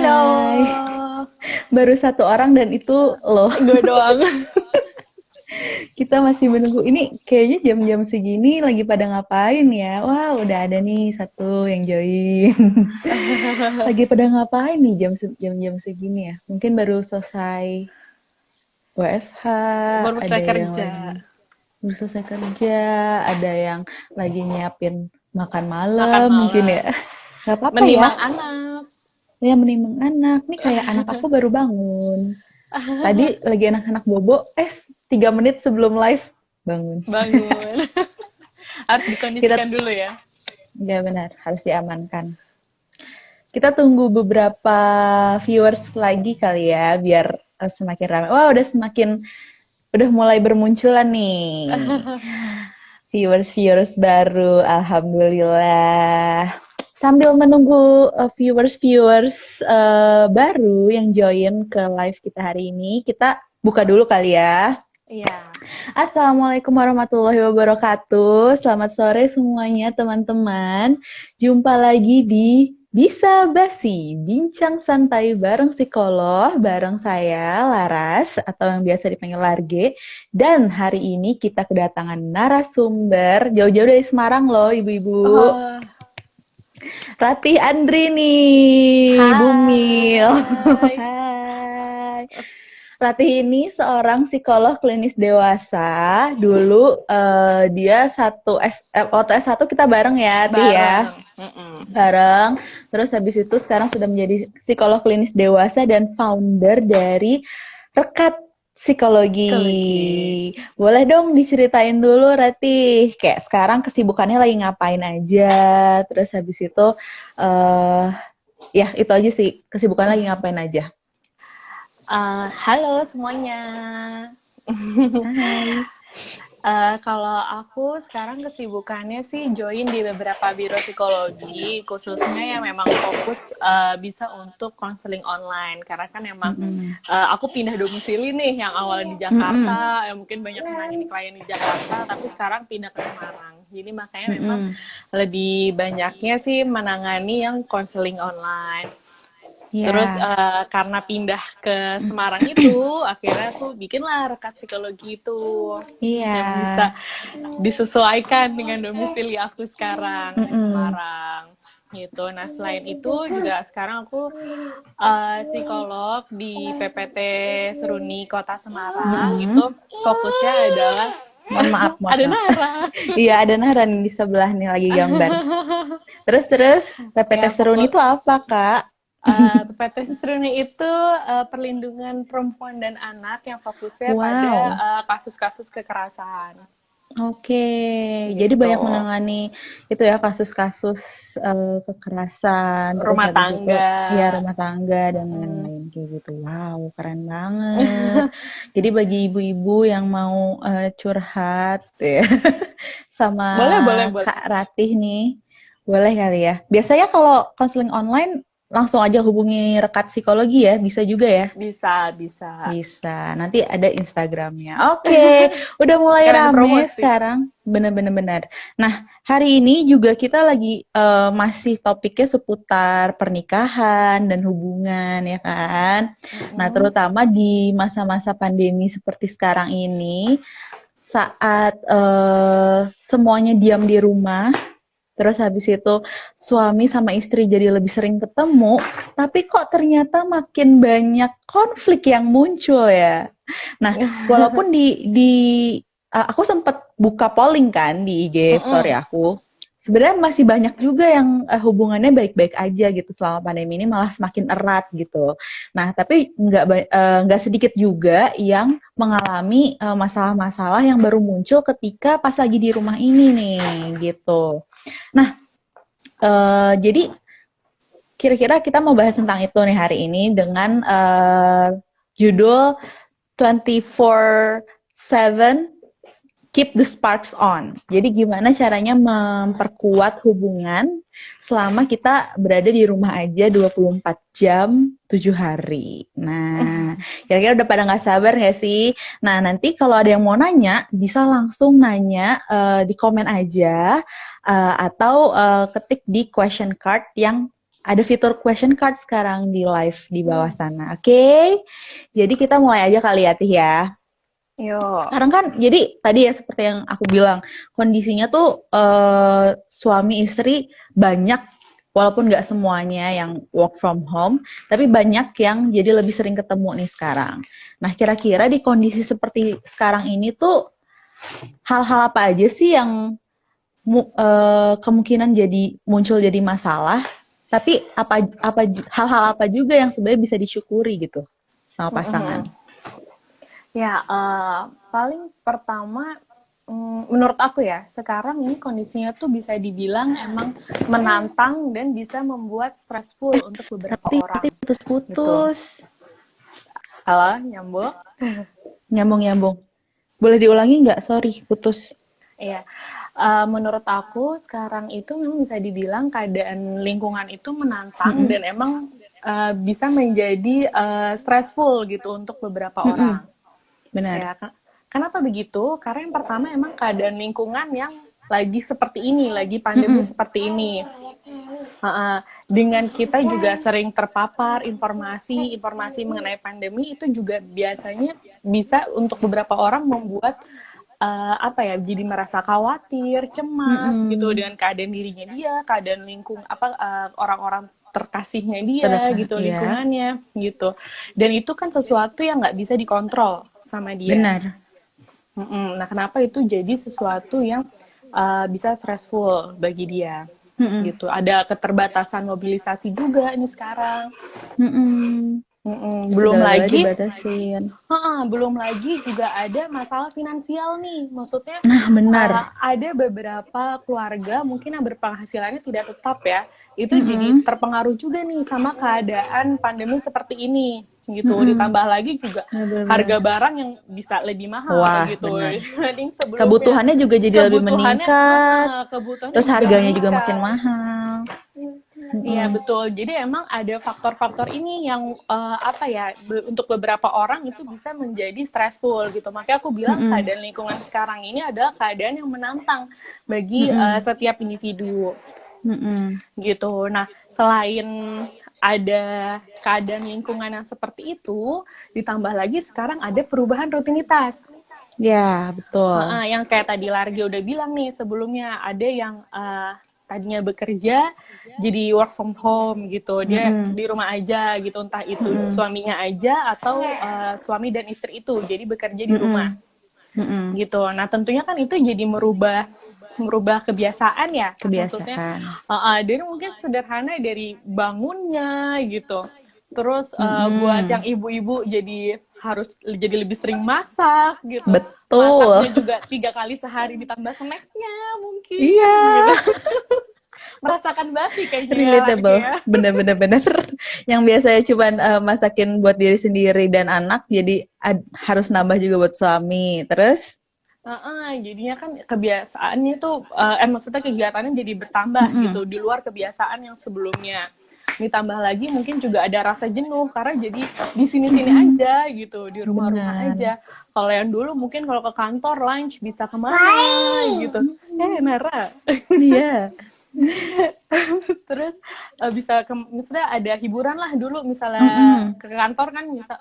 Ya Hai, Allah, baru satu orang dan itu loh. gue doang. Kita masih menunggu. Ini kayaknya jam-jam segini lagi pada ngapain ya? Wah, udah ada nih satu yang join. Lagi pada ngapain nih jam-jam segini ya? Mungkin baru selesai WFH, Baru ada saya yang kerja, lagi baru selesai kerja, ada yang lagi nyiapin makan makan malam mungkin malam, ya. Gak apa-apa ya. menimang anak, Ya menimang anak. Nih kayak anak aku baru bangun. Tadi lagi anak-anak bobo, 3 menit sebelum live bangun. bangun. Harus Kita, dikondisikan dulu ya. ya benar, harus diamankan. Kita tunggu beberapa viewers lagi kali ya, biar semakin ramai. Wah, udah mulai bermunculan nih. Viewers baru, alhamdulillah. Sambil menunggu viewers baru yang join ke live kita hari ini, kita buka dulu kali ya. Iya. Assalamualaikum warahmatullahi wabarakatuh. Selamat sore semuanya teman-teman. Jumpa lagi di Bisa Basi, bincang santai bareng psikolog, bareng saya Laras atau yang biasa dipanggil Large. Dan hari ini kita kedatangan narasumber jauh-jauh dari Semarang loh, ibu-ibu. Oh, Ratih Andri nih, Bumil. hai. Hai. Ratih ini seorang psikolog klinis dewasa. Dulu dia waktu S1 kita bareng ya, Tih ya. Bareng. Mm-mm. Bareng. Terus habis itu sekarang sudah menjadi psikolog klinis dewasa dan founder dari Rekat Keligi. Psikologi. Boleh dong diceritain dulu, Ratih. Kayak sekarang kesibukannya lagi ngapain aja. Terus habis itu, ya itu aja sih. Kesibukan lagi ngapain aja. Halo semuanya. Hai. Kalau aku sekarang kesibukannya sih join di beberapa biro psikologi, khususnya yang memang fokus bisa untuk konseling online. Karena kan emang Mm-mm. aku pindah domisili nih, yang awalnya di Mm-mm. Jakarta, yang mungkin banyak menangani klien di Jakarta, tapi sekarang pindah ke Semarang. Jadi makanya memang Mm-mm. lebih banyaknya sih menangani yang konseling online. Terus Ya. karena pindah ke Semarang itu, akhirnya aku bikinlah rekat psikologi itu Iya. yang bisa disesuaikan dengan domisili aku sekarang di Mm-mm. Semarang gitu. Nah selain itu juga sekarang aku psikolog di PPT Seruni Kota Semarang. Mm-mm. Itu fokusnya adalah Mohon maaf, mohon ada maaf. Nara Iya, ada Naran di sebelah nih lagi gambar. Terus PPT yang Seruni fokus itu apa, Kak? PPT Seruni itu perlindungan perempuan dan anak yang fokusnya pada Wow. kasus-kasus kekerasan Oke, jadi gitu, banyak menangani itu ya kasus-kasus kekerasan, terus rumah habis itu tangga. ya rumah tangga dan Mm. lain-lain kayak gitu. Wow, keren banget. Jadi bagi ibu-ibu yang mau curhat ya sama Boleh, boleh, boleh. Kak Ratih nih, boleh kali ya. Biasanya kalau konseling online langsung aja hubungi rekat psikologi ya, bisa juga ya. Bisa, bisa. Bisa, nanti ada Instagramnya. Oke, udah mulai Sekalian rame promosi. sekarang. Bener-bener bener. Nah, hari ini juga kita lagi masih topiknya seputar pernikahan dan hubungan, ya kan? Nah, Mm-mm. terutama di masa-masa pandemi seperti sekarang ini, saat semuanya diam di rumah, terus habis itu suami sama istri jadi lebih sering ketemu, tapi kok ternyata makin banyak konflik yang muncul ya. Nah, walaupun aku sempat buka polling kan di IG story Mm-mm. aku. Sebenarnya masih banyak juga yang hubungannya baik-baik aja gitu selama pandemi ini, malah semakin erat gitu. Nah, tapi nggak sedikit juga yang mengalami masalah-masalah yang baru muncul ketika pas lagi di rumah ini nih gitu. Nah, jadi kira-kira kita mau bahas tentang itu nih hari ini dengan judul 24/7 Keep the Sparks On. Jadi gimana caranya memperkuat hubungan selama kita berada di rumah aja 24 jam 7 hari. Nah, kira-kira udah pada nggak sabar nggak sih? Nah, nanti kalau ada yang mau nanya, bisa langsung nanya di komen aja atau ketik di question card yang ada fitur question card sekarang di live di bawah sana. Oke, jadi kita mulai aja kali ya, Tih ya. Yuk. Sekarang kan, jadi tadi ya seperti yang aku bilang, kondisinya tuh suami istri banyak, walaupun nggak semuanya yang work from home, tapi banyak yang jadi lebih sering ketemu nih sekarang. Nah, kira-kira di kondisi seperti sekarang ini tuh, hal-hal apa aja sih yang kemungkinan muncul jadi masalah, tapi hal-hal apa juga yang sebenarnya bisa disyukuri gitu sama pasangan. Ya, paling pertama, menurut aku ya, sekarang ini kondisinya tuh bisa dibilang emang menantang dan bisa membuat stressful untuk beberapa orang. Tapi putus-putus. Gitu. Halo, nyambung? Nyambung-nyambung. Boleh diulangi nggak? Sorry, putus. Iya. Menurut aku sekarang itu memang bisa dibilang keadaan lingkungan itu menantang dan emang bisa menjadi stressful gitu untuk beberapa orang. Benar. Ya, kenapa begitu? Karena yang pertama emang keadaan lingkungan yang lagi seperti ini, lagi pandemi seperti ini. Dengan kita juga sering terpapar informasi mengenai pandemi itu juga biasanya bisa untuk beberapa orang membuat jadi merasa khawatir, cemas gitu dengan keadaan dirinya dia, keadaan orang-orang terkasihnya dia gitu, lingkungannya gitu. Dan itu kan sesuatu yang nggak bisa dikontrol sama dia. Benar. Nah, kenapa itu jadi sesuatu yang bisa stressful bagi dia gitu. Ada keterbatasan mobilisasi juga nih sekarang. Belum lagi belum lagi juga ada masalah finansial nih, maksudnya benar. Ada beberapa keluarga mungkin yang berpenghasilannya tidak tetap ya, itu jadi terpengaruh juga nih sama keadaan pandemi seperti ini gitu. Ditambah lagi juga harga barang yang bisa lebih mahal gitu dibanding sebelumnya. Kebutuhannya juga jadi lebih meningkat, terus harganya juga makin mahal. Iya betul. Jadi emang ada faktor-faktor ini yang untuk beberapa orang itu bisa menjadi stressful gitu. Makanya aku bilang keadaan lingkungan sekarang ini adalah keadaan yang menantang bagi setiap individu. Gitu. Nah, selain ada keadaan lingkungan yang seperti itu, ditambah lagi sekarang ada perubahan rutinitas. Ya, betul. Yang kayak tadi Largi udah bilang nih sebelumnya, ada yang tadinya bekerja jadi work from home gitu, dia di rumah aja gitu, entah itu suaminya aja atau suami dan istri itu jadi bekerja di rumah gitu. Nah tentunya kan itu jadi merubah kebiasaan ya, maksudnya dari mungkin sederhana dari bangunnya gitu, terus buat yang ibu-ibu jadi harus jadi lebih sering masak gitu. Betul. Masaknya juga 3 kali sehari ditambah snacknya mungkin. Iya. Gitu. Merasakan banget kayaknya. Relatable. Ya. Bener-bener. Yang biasanya cuma masakin buat diri sendiri dan anak, jadi harus nambah juga buat suami. Terus? Jadinya kan kebiasaannya tuh, maksudnya kegiatannya jadi bertambah gitu di luar kebiasaan yang sebelumnya. Ditambah lagi mungkin juga ada rasa jenuh karena jadi di sini-sini aja gitu, di rumah-rumah aja. Kalau yang dulu mungkin kalau ke kantor lunch bisa kemana gitu. Nara. Iya. Terus misalnya ada hiburan lah dulu, misalnya ke kantor kan bisa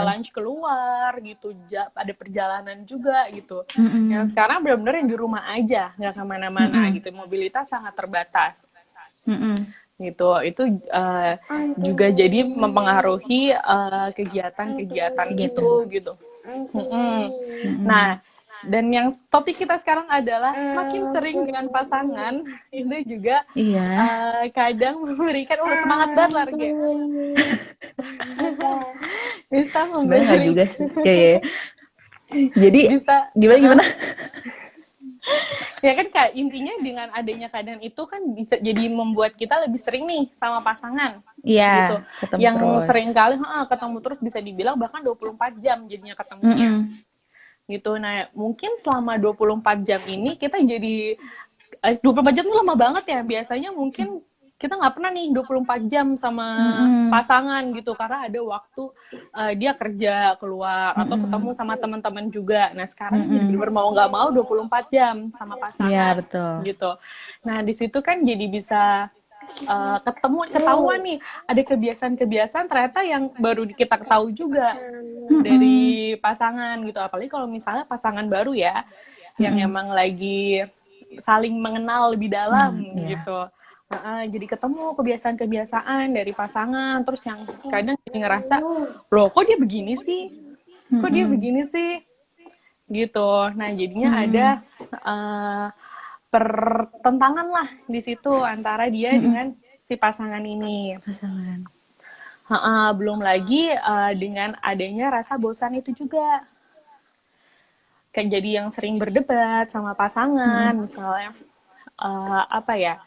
lunch keluar gitu, ada perjalanan juga gitu. Yang sekarang benar-benar yang di rumah aja, nggak kemana-mana gitu, mobilitas sangat terbatas. Gitu, itu juga jadi mempengaruhi kegiatan-kegiatan itu gitu. Nah, dan yang topik kita sekarang adalah makin sering dengan pasangan, itu juga kadang memberikan semangat banget Largi. Bisa memberikan juga sih. Jadi bisa gimana? Ya kan Kak, intinya dengan adanya keadaan itu kan bisa jadi membuat kita lebih sering nih sama pasangan. Iya, gitu. Yang terus. Sering kali ketemu terus, bisa dibilang bahkan 24 jam jadinya ketemunya. Gitu. Nah, mungkin selama 24 jam ini kita jadi 24 jam itu lama banget ya. Biasanya mungkin kita nggak pernah nih 24 jam sama pasangan gitu, karena ada waktu dia kerja keluar atau ketemu sama teman-teman juga. Nah sekarang jadi mau nggak mau 24 jam sama pasangan. Iya, betul. Gitu. Nah di situ kan jadi bisa ketahuan nih ada kebiasaan-kebiasaan ternyata yang baru kita tahu juga dari pasangan gitu. Apalagi kalau misalnya pasangan baru ya, yang emang lagi saling mengenal lebih dalam gitu. Jadi ketemu kebiasaan-kebiasaan dari pasangan, terus yang kadang jadi ngerasa, loh kok dia begini sih? Kok dia begini sih? Gitu. Nah jadinya ada pertentangan lah di situ antara dia dengan si pasangan ini. Belum lagi dengan adanya rasa bosan itu juga. Kayak jadi yang sering berdebat sama pasangan, misalnya apa ya,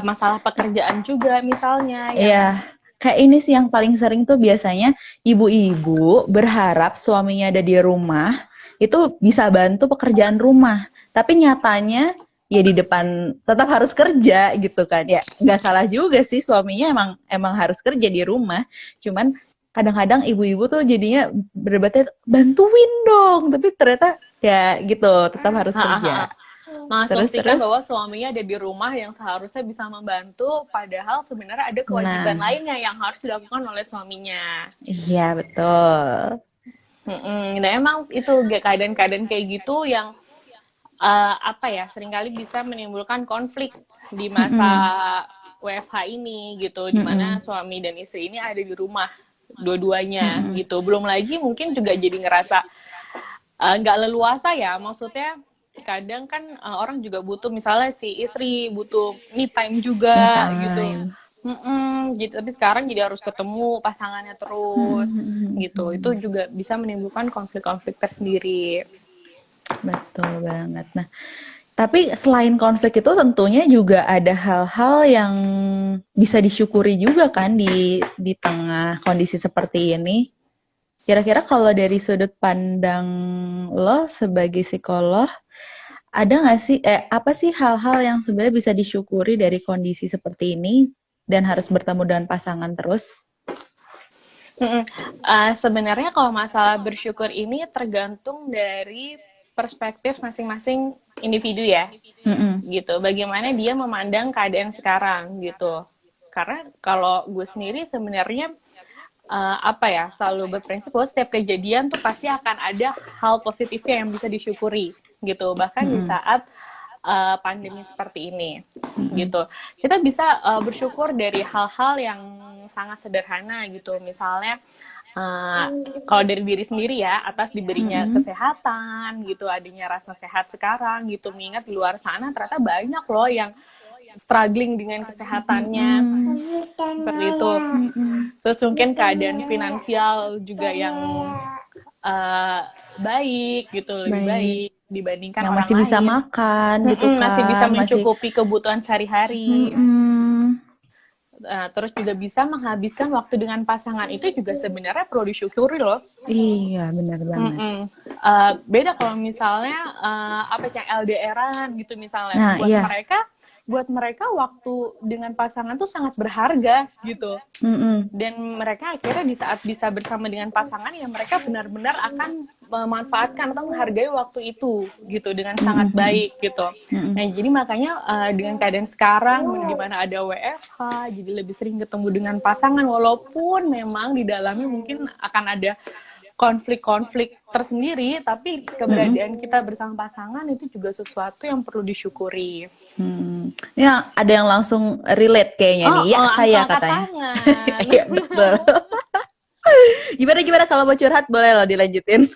masalah pekerjaan juga misalnya. Iya, kayak ini sih yang paling sering tuh biasanya ibu-ibu berharap suaminya ada di rumah, itu bisa bantu pekerjaan rumah. Tapi nyatanya ya di depan tetap harus kerja gitu kan. Ya nggak salah juga sih, suaminya emang harus kerja di rumah. Cuman kadang-kadang ibu-ibu tuh jadinya berdebatnya bantuin dong, tapi ternyata ya gitu tetap harus kerja. Mengasumsikan bahwa suaminya ada di rumah yang seharusnya bisa membantu, padahal sebenarnya ada kewajiban lainnya yang harus dilakukan oleh suaminya. Iya betul. Nah emang itu keadaan-keadaan kayak gitu yang apa ya, seringkali bisa menimbulkan konflik di masa WFH ini gitu, dimana suami dan istri ini ada di rumah dua-duanya gitu. Belum lagi mungkin juga jadi ngerasa nggak leluasa ya, maksudnya kadang kan orang juga butuh, misalnya si istri butuh me time juga gitu. Gitu, tapi sekarang jadi harus ketemu pasangannya terus gitu. Itu juga bisa menimbulkan konflik-konflik tersendiri. Betul banget. Nah, tapi selain konflik itu tentunya juga ada hal-hal yang bisa disyukuri juga kan di tengah kondisi seperti ini. Kira-kira kalau dari sudut pandang lo sebagai psikolog, ada nggak sih, apa sih hal-hal yang sebenarnya bisa disyukuri dari kondisi seperti ini dan harus bertemu dengan pasangan terus? Sebenarnya kalau masalah bersyukur ini tergantung dari perspektif masing-masing individu ya, gitu. Bagaimana dia memandang keadaan sekarang gitu. Karena kalau gue sendiri sebenarnya apa ya, selalu berprinsip bahwa setiap kejadian tuh pasti akan ada hal positifnya yang bisa disyukuri gitu. Bahkan di saat pandemi seperti ini gitu, kita bisa bersyukur dari hal-hal yang sangat sederhana gitu. Misalnya kalau dari diri sendiri ya, atas diberinya kesehatan gitu, adanya rasa sehat sekarang gitu. Mengingat di luar sana ternyata banyak loh yang struggling dengan kesehatannya seperti itu. Terus mungkin keadaan finansial juga yang baik gitu, lebih baik dibandingkan yang orang masih lain. Bisa makan gitu kan, masih bisa mencukupi kebutuhan sehari-hari. Terus juga bisa menghabiskan waktu dengan pasangan, itu juga sebenarnya perlu disyukuri loh. Iya, benar banget. Beda kalau misalnya apa sih, yang LDR-an gitu misalnya. Nah, buat mereka waktu dengan pasangan tuh sangat berharga gitu. Dan mereka akhirnya di saat bisa bersama dengan pasangan, ya mereka benar-benar akan memanfaatkan atau menghargai waktu itu gitu dengan sangat baik gitu. Nah jadi makanya dengan keadaan sekarang di mana ada WFH, jadi lebih sering ketemu dengan pasangan, walaupun memang di dalamnya mungkin akan ada konflik-konflik tersendiri, tapi keberadaan kita bersama pasangan itu juga sesuatu yang perlu disyukuri. Ini ada yang langsung relate kayaknya nih. Ya, saya katanya. Iya, betul. Gimana kalau mau curhat boleh loh dilanjutin.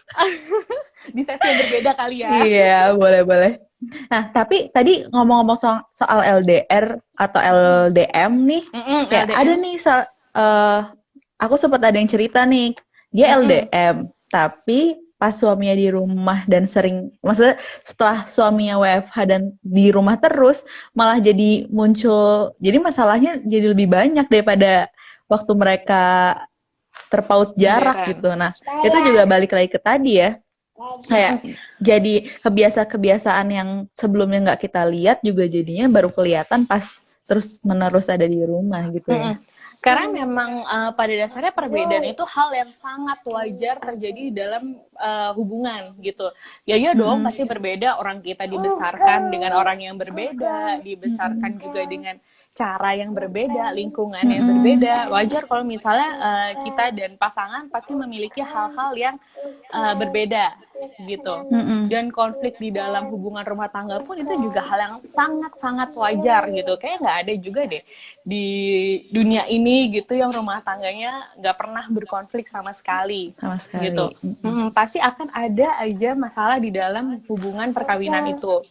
Di sesi yang berbeda kali ya. Iya, boleh. Nah, tapi tadi ngomong-ngomong soal LDR atau LDM nih, kayak LDM. Ada nih, aku sempat ada yang cerita nih, dia LDM, tapi pas suaminya di rumah dan maksudnya setelah suaminya WFH dan di rumah terus, malah jadi muncul, jadi masalahnya jadi lebih banyak daripada waktu mereka terpaut jarak gitu. Nah, itu juga balik lagi ke tadi ya, kayak jadi kebiasaan yang sebelumnya nggak kita lihat juga jadinya baru kelihatan pas terus menerus ada di rumah gitu ya. Karena memang pada dasarnya perbedaan itu hal yang sangat wajar terjadi dalam hubungan gitu. Ya iya dong, pasti berbeda. Orang kita dibesarkan dengan orang yang berbeda, dibesarkan juga dengan cara yang berbeda, lingkungan yang berbeda. Wajar kalau misalnya kita dan pasangan pasti memiliki hal-hal yang berbeda gitu. Dan konflik di dalam hubungan rumah tangga pun itu juga hal yang sangat-sangat wajar gitu. Kayaknya nggak ada juga deh di dunia ini gitu yang rumah tangganya nggak pernah berkonflik sama sekali. Gitu. Pasti akan ada aja masalah di dalam hubungan perkawinan itu.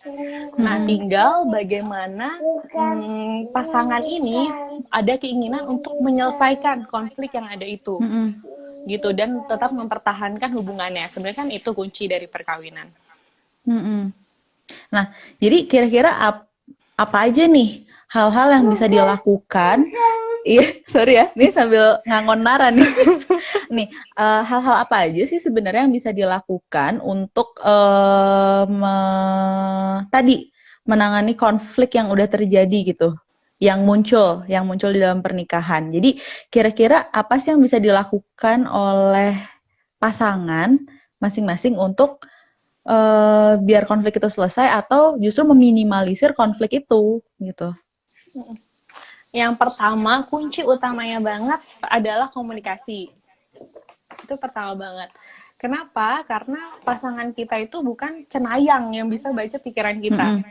Nah, tinggal bagaimana pasangan ini ada keinginan untuk menyelesaikan konflik yang ada itu. Gitu, dan tetap mempertahankan hubungannya. Sebenarnya kan itu kunci dari perkawinan. Nah, jadi kira-kira apa aja nih hal-hal yang bisa dilakukan? Iya, sorry ya, ini sambil ngangon Nara nih. Nih, hal-hal apa aja sih sebenarnya yang bisa dilakukan untuk tadi menangani konflik yang udah terjadi gitu, yang muncul di dalam pernikahan. Jadi kira-kira apa sih yang bisa dilakukan oleh pasangan masing-masing untuk biar konflik itu selesai atau justru meminimalisir konflik itu gitu. Yang pertama, kunci utamanya banget adalah komunikasi. Itu pertama banget. Kenapa? Karena pasangan kita itu bukan cenayang yang bisa baca pikiran kita.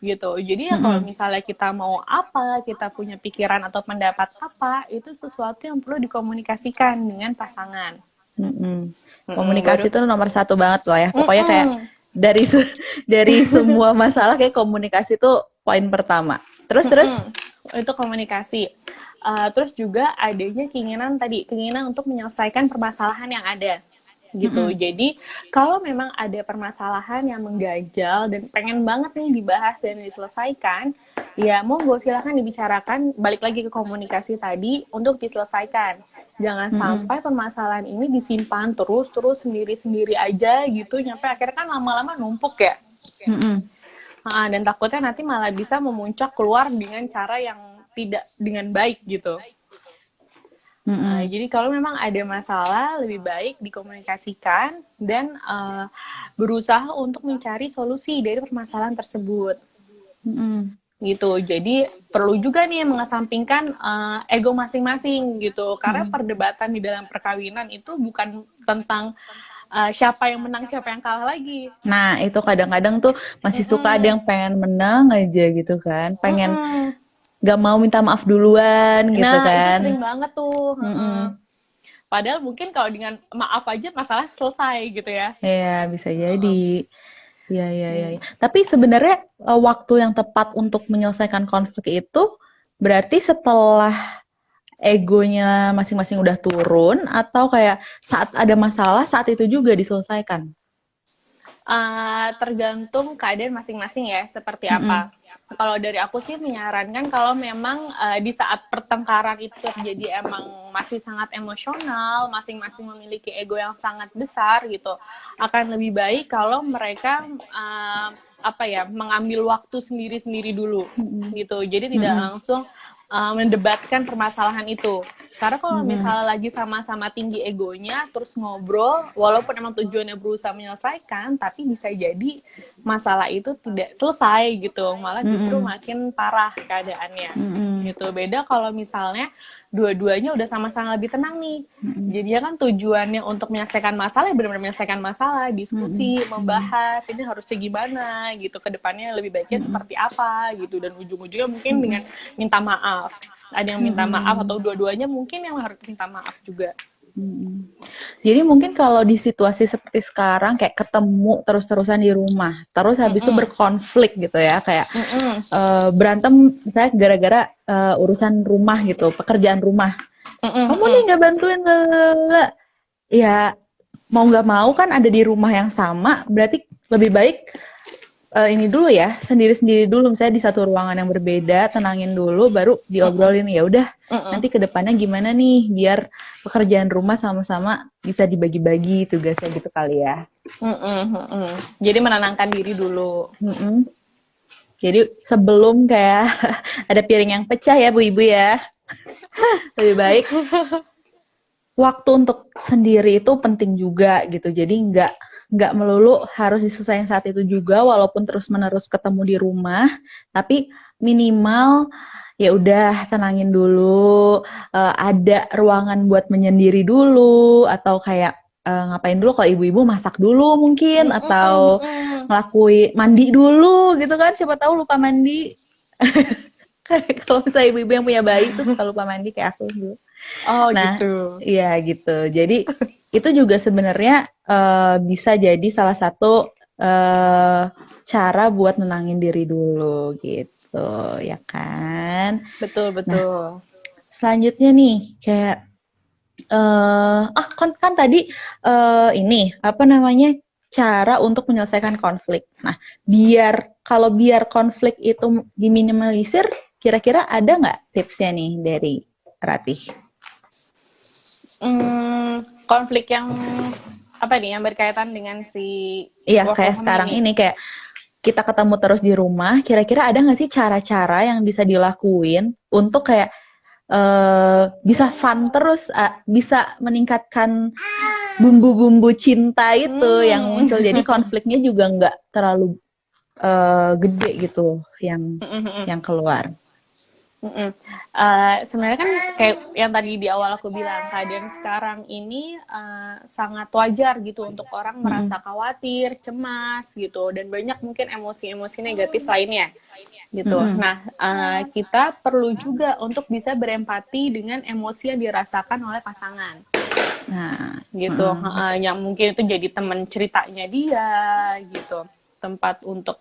Gitu. Jadi ya kalau misalnya kita mau apa, kita punya pikiran atau pendapat apa, itu sesuatu yang perlu dikomunikasikan dengan pasangan. Komunikasi itu nomor satu banget loh ya. Pokoknya kayak dari semua masalah kayak komunikasi itu poin pertama. Terus itu komunikasi. Terus juga adanya keinginan untuk menyelesaikan permasalahan yang ada. Gitu. Jadi kalau memang ada permasalahan yang mengganjal dan pengen banget nih dibahas dan diselesaikan, ya monggo silakan dibicarakan, balik lagi ke komunikasi tadi untuk diselesaikan. Jangan sampai permasalahan ini disimpan terus sendiri-sendiri aja gitu, nyampe akhirnya kan lama-lama numpuk ya. Dan takutnya nanti malah bisa memuncak keluar dengan cara yang tidak dengan baik gitu. Jadi kalau memang ada masalah, lebih baik dikomunikasikan dan berusaha untuk mencari solusi dari permasalahan tersebut. Gitu. Jadi perlu juga nih mengesampingkan ego masing-masing gitu. Karena perdebatan di dalam perkawinan itu bukan tentang siapa yang menang, siapa yang kalah lagi. Nah, itu kadang-kadang tuh masih suka ada yang pengen menang aja gitu kan. Pengen gak mau minta maaf duluan gitu kan. Nah, itu sering banget tuh. Padahal mungkin kalau dengan maaf aja masalah selesai gitu ya. Iya, bisa jadi. Iya. Tapi sebenarnya waktu yang tepat untuk menyelesaikan konflik itu berarti setelah egonya masing-masing udah turun atau kayak saat ada masalah saat itu juga diselesaikan? Tergantung keadaan masing-masing ya, seperti apa. Kalau dari aku sih menyarankan kalau memang di saat pertengkaran itu terjadi emang masih sangat emosional, masing-masing memiliki ego yang sangat besar gitu, akan lebih baik kalau mereka mengambil waktu sendiri-sendiri dulu gitu. Jadi tidak langsung mendebatkan permasalahan itu. Karena kalau misalnya lagi sama-sama tinggi egonya, terus ngobrol, walaupun emang tujuannya berusaha menyelesaikan, tapi bisa jadi masalah itu tidak selesai gitu, malah justru makin parah keadaannya. Gitu. Beda kalau misalnya dua-duanya udah sama-sama lebih tenang nih. Jadinya kan tujuannya untuk menyelesaikan masalah, benar-benar menyelesaikan masalah, diskusi, membahas ini harusnya gimana gitu, ke depannya lebih baiknya seperti apa gitu, dan ujung-ujungnya mungkin dengan minta maaf. Ada yang minta maaf atau dua-duanya mungkin yang harus minta maaf juga. Jadi mungkin kalau di situasi seperti sekarang kayak ketemu terus-terusan di rumah, terus habis itu berkonflik gitu ya, kayak berantem misalnya gara-gara urusan rumah gitu, pekerjaan rumah. Kamu nih nggak bantuin, ya mau nggak mau kan ada di rumah yang sama, berarti lebih baik ini dulu ya, sendiri-sendiri dulu, misalnya di satu ruangan yang berbeda, tenangin dulu, baru diobrolin. Ya udah, nanti kedepannya gimana nih, biar pekerjaan rumah sama-sama bisa dibagi-bagi tugasnya gitu kali ya. Jadi menenangkan diri dulu. Jadi sebelum kayak ada piring yang pecah ya Bu Ibu ya. Lebih baik waktu untuk sendiri itu penting juga gitu. Jadi nggak melulu harus diselesaikan saat itu juga, walaupun terus-menerus ketemu di rumah, tapi minimal ya udah tenangin dulu, ada ruangan buat menyendiri dulu, atau kayak ngapain dulu, kalau ibu-ibu masak dulu mungkin, atau ngelakuin mandi dulu gitu kan, siapa tahu lupa mandi. Kalau misalnya ibu-ibu yang punya bayi tuh suka lupa mandi kayak aku dulu. Oh Nah, gitu. iya gitu. Jadi itu juga sebenarnya bisa jadi salah satu cara buat nenangin diri dulu gitu, ya kan? Betul Nah, betul. selanjutnya nih kayak kan tadi ini apa namanya, cara untuk menyelesaikan konflik. Nah, biar konflik itu diminimalisir, kira-kira ada nggak tipsnya nih dari Ratih? Konflik yang apa nih yang berkaitan dengan si Iya, work kayak from home sekarang ini? ini kayak kita ketemu terus di rumah, kira-kira ada nggak sih cara-cara yang bisa dilakuin untuk kayak bisa fun terus, bisa meningkatkan bumbu-bumbu cinta itu yang muncul. Jadi konfliknya juga nggak terlalu gede gitu yang keluar. Sebenarnya kan kayak yang tadi di awal aku bilang, keadaan sekarang ini sangat wajar gitu untuk orang merasa khawatir, cemas gitu, dan banyak mungkin emosi-emosi negatif lainnya gitu. Nah, kita perlu juga untuk bisa berempati dengan emosi yang dirasakan oleh pasangan. Nah, Gitu, yang mungkin itu jadi teman ceritanya dia gitu, tempat untuk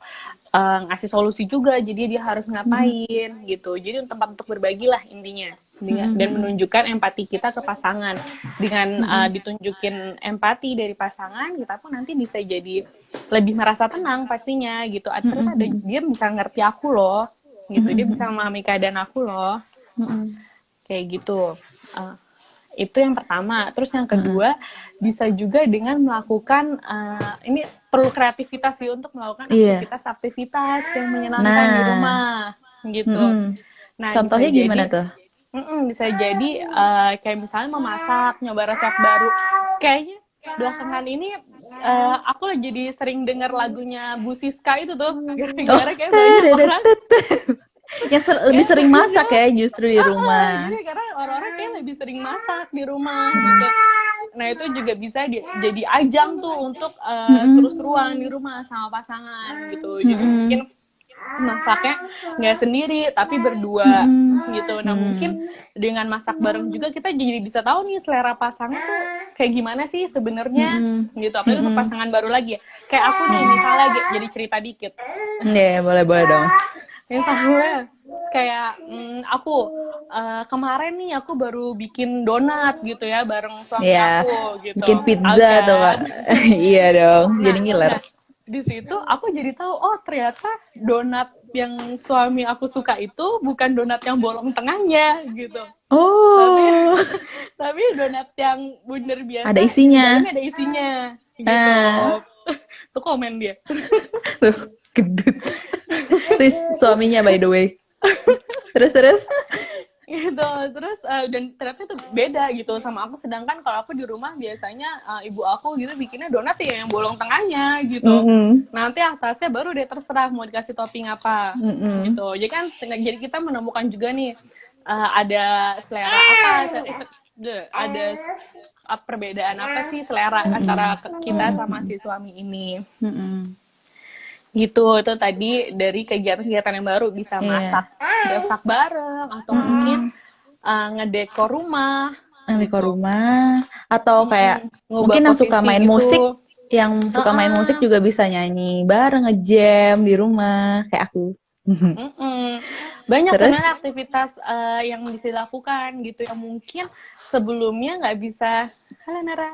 ngasih solusi juga, jadi dia harus ngapain gitu, jadi tempat untuk berbagi lah intinya, dan menunjukkan empati kita ke pasangan. Dengan ditunjukin empati dari pasangan, kita pun nanti bisa jadi lebih merasa tenang pastinya gitu. Ternyata dia bisa ngerti aku loh gitu, dia bisa memahami keadaan aku loh, kayak gitu. Itu yang pertama. Terus yang kedua, bisa juga dengan melakukan ini perlu kreativitas sih untuk melakukan aktivitas-aktivitas yang menyenangkan di rumah gitu. Nah, contohnya bisa gimana jadi tuh? bisa jadi kayak misalnya memasak, nyoba resep baru. Kayaknya belakangan ini aku jadi sering dengar lagunya Bu Siska itu tuh, gara-gara kayak banyak orang yang lebih sering masak ya justru di rumah. jadi karena orang-orang kayak lebih sering masak di rumah gitu. Nah, itu juga bisa jadi ajang tuh untuk seru-seruan di rumah sama pasangan gitu. Jadi mungkin masaknya nggak sendiri tapi berdua gitu. Nah, mungkin dengan masak bareng juga kita jadi bisa tahu nih selera pasangan tuh kayak gimana sih sebenarnya gitu. Apalagi untuk pasangan baru lagi ya. Kayak aku nih misalnya jadi cerita dikit. Iya, boleh dong. Misalnya kayak aku kemarin nih aku baru bikin donat gitu ya bareng suami aku gitu. Bikin pizza tuh Kak. Iya dong, jadi ngiler. Nah, di situ aku jadi tahu, oh ternyata donat yang suami aku suka itu bukan donat yang bolong tengahnya gitu. Oh. Tapi donat yang bener biasa. Ada isinya. Di dalamnya ada isinya gitu. Tuh komen dia. Tuh, gedut. Terus suaminya by the way. Terus gitu. Terus dan ternyata itu beda gitu sama aku, sedangkan kalau aku di rumah biasanya ibu aku gitu bikinnya donat ya yang bolong tengahnya gitu. Nanti atasnya baru dia terserah mau dikasih topping apa gitu. Jadi kan jadi kita menemukan juga nih ada selera apa, ada perbedaan apa sih selera antara kita sama si suami ini. Gitu. Itu tadi dari kegiatan-kegiatan yang baru, bisa masak bareng atau mungkin ngedekor rumah atau kayak mungkin yang suka main gitu. Musik, yang suka main musik juga bisa nyanyi bareng, ngejam di rumah kayak aku. Banyak sebenarnya aktivitas yang bisa dilakukan gitu yang mungkin sebelumnya nggak bisa. Halo Nara.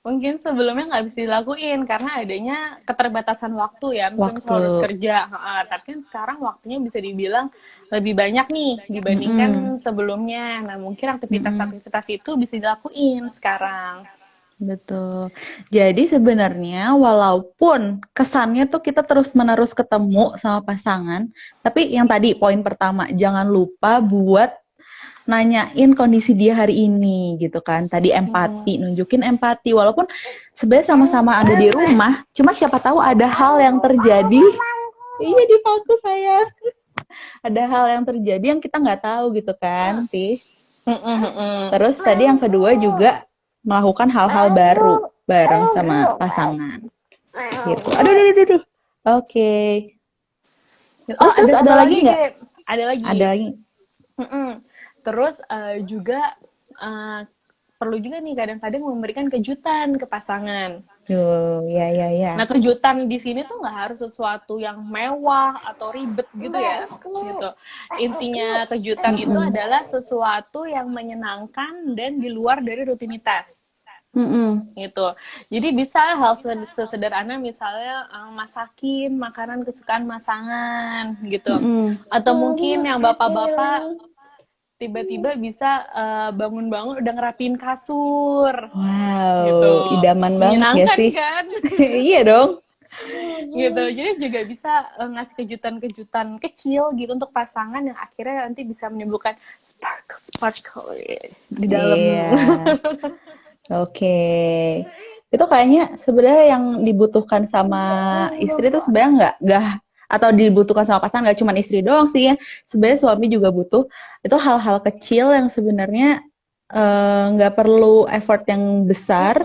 Mungkin sebelumnya nggak bisa dilakuin karena adanya keterbatasan waktu ya, misalnya harus kerja. Tapi kan sekarang waktunya bisa dibilang lebih banyak nih dibandingkan sebelumnya. Nah, mungkin aktivitas-aktivitas itu bisa dilakuin sekarang. Betul. Jadi sebenarnya walaupun kesannya tuh kita terus-menerus ketemu sama pasangan, tapi yang tadi poin pertama, jangan lupa buat nanyain kondisi dia hari ini gitu kan. Tadi empati, nunjukin empati walaupun sebenarnya sama-sama ada di rumah, cuma siapa tahu ada hal yang terjadi. Iya, dipaku sayang. Ada hal yang terjadi yang kita nggak tahu gitu kan, Tis. Terus tadi yang kedua juga melakukan hal-hal baru bareng sama pasangan. Gitu. Aduh. Oke. Terus ada lagi nggak? Ada lagi. Terus juga perlu juga nih kadang-kadang memberikan kejutan ke pasangan. Ya. Nah, kejutan di sini tuh nggak harus sesuatu yang mewah atau ribet gitu ya. Gitu. Intinya kejutan itu adalah sesuatu yang menyenangkan dan di luar dari rutinitas. Gitu. Jadi bisa hal sesederhana misalnya masakin makanan kesukaan pasangan gitu. Atau mungkin yang bapak-bapak tiba-tiba bisa bangun-bangun udah ngerapin kasur. Wow, gitu. Idaman banget ya sih? Kan? Iya dong. Gitu. Jadi juga bisa ngasih kejutan-kejutan kecil gitu untuk pasangan yang akhirnya nanti bisa menimbulkan sparkle di dalam. Iya. Oke. Itu kayaknya sebenarnya yang dibutuhkan sama istri itu sebenarnya nggak atau dibutuhkan sama pasangan nggak cuma istri doang sih ya. Sebenarnya suami juga butuh. Itu hal-hal kecil yang sebenarnya nggak perlu effort yang besar,